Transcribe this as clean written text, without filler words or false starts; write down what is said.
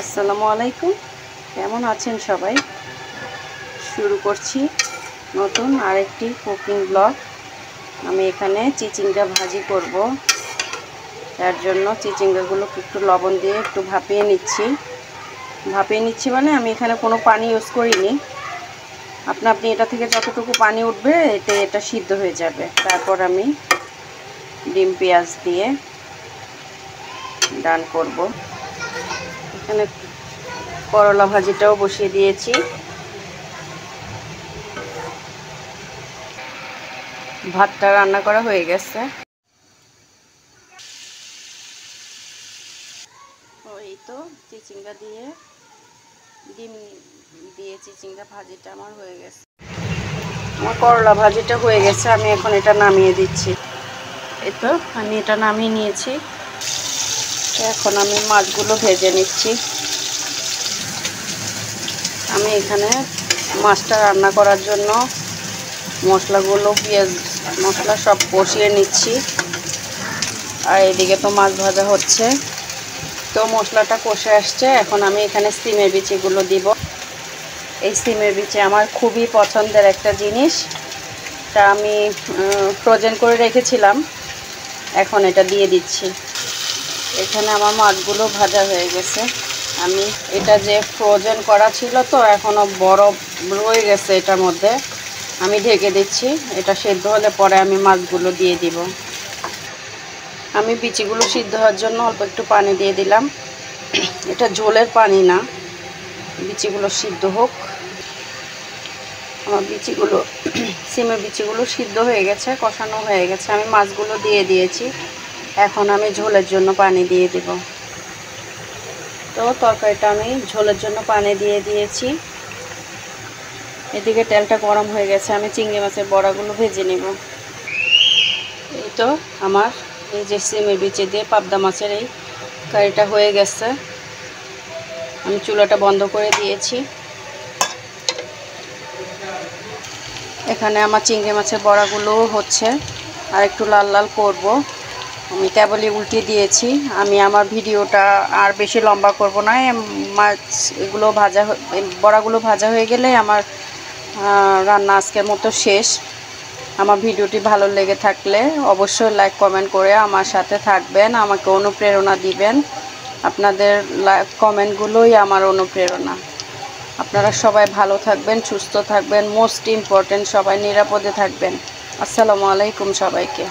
আসসালামু আলাইকুম, কেমন আছেন সবাই? শুরু করছি নতুন আরেকটি কুকিং ব্লগ। আমি এখানে চিচিঙ্গা ভাজি করব। তার জন্য চিচিঙ্গাগুলো একটু লবণ দিয়ে একটু ভাপিয়ে নিচ্ছি মানে আমি এখানে কোনো পানি ইউজ করিনি। আপনি এটা থেকে যতটুকু পানি উঠবে এটা সিদ্ধ হয়ে যাবে। তারপর আমি ডিম পেঁয়াজ দিয়ে ডান করব। এখানে করলা ভাজিটাও বসিয়ে দিয়েছি। ভাতটা রান্না করা হয়ে গেছে। এই তো চিচিঙ্গা দিয়ে ডিম দিয়ে চিচিঙ্গা ভাজিটা আমার হয়ে গেছে। আমার করলা ভাজিটা হয়ে গেছে, আমি এখন এটা নামিয়ে দিচ্ছি। এই তো আমি এটা নামিয়ে নিয়েছি। এখন আমি মাছগুলো ভেজে নিচ্ছি। আমি এখানে মাছটা রান্না করার জন্য মশলাগুলো পেঁয়াজ মশলা সব কষিয়ে নিচ্ছি। আর এদিকে তো মাছ ভাজা হচ্ছে। তো মশলাটা কষে আসছে, এখন আমি এখানে সিমের বিচিগুলো দিব। এই সিমের বিচি আমার খুবই পছন্দের একটা জিনিস। তা আমি ফ্রোজেন করে রেখেছিলাম, এখন এটা দিয়ে দিচ্ছি। এখানে আমার মাছগুলো ভাজা হয়ে গেছে। আমি এটা যে ফ্রোজেন করা ছিল তো এখনও বরফ রয়ে গেছে এটার মধ্যে। আমি ঢেকে দিচ্ছি, এটা সেদ্ধ হলে পরে আমি মাছগুলো দিয়ে দিব। আমি বিচিগুলো সিদ্ধ হওয়ার জন্য অল্প একটু পানি দিয়ে দিলাম। এটা ঝোলের পানি না, বিচিগুলো সিদ্ধ হোক। আমার সিমের বিচিগুলো সিদ্ধ হয়ে গেছে, কষানো হয়ে গেছে। আমি মাছগুলো দিয়ে দিয়েছি, এখন আমি ঝোলের জন্য পানি দিয়ে দেব। তো তরকারিটা আমি ঝোলের জন্য পানি দিয়ে দিয়েছি। এদিকে তেলটা গরম হয়ে গেছে, আমি চিংড়ি মাছের বড়াগুলো ভেজে নেব। এই তো আমার এই যে সিমের বিচি দিয়ে পাবদা মাছের এই কারিটা হয়ে গেছে। আমি চুলাটা বন্ধ করে দিয়েছি। এখানে আমার চিংড়ি মাছের বড়াগুলো হচ্ছে, আর একটু লাল লাল করব। আমি কেবলই উল্টে দিয়েছি। আমি আমার ভিডিওটা আর বেশি লম্বা করব না। মাছ এগুলো বড়াগুলো ভাজা হয়ে গেলে আমার রান্না আজকের মতো শেষ। আমার ভিডিওটি ভালো লেগে থাকলে অবশ্যই লাইক কমেন্ট করে আমার সাথে থাকবেন, আমাকে অনুপ্রেরণা দিবেন। আপনাদের কমেন্টগুলোই আমার অনুপ্রেরণা। আপনারা সবাই ভালো থাকবেন, সুস্থ থাকবেন, মোস্ট ইম্পর্টেন্ট সবাই নিরাপদে থাকবেন। আসসালামু আলাইকুম সবাইকে।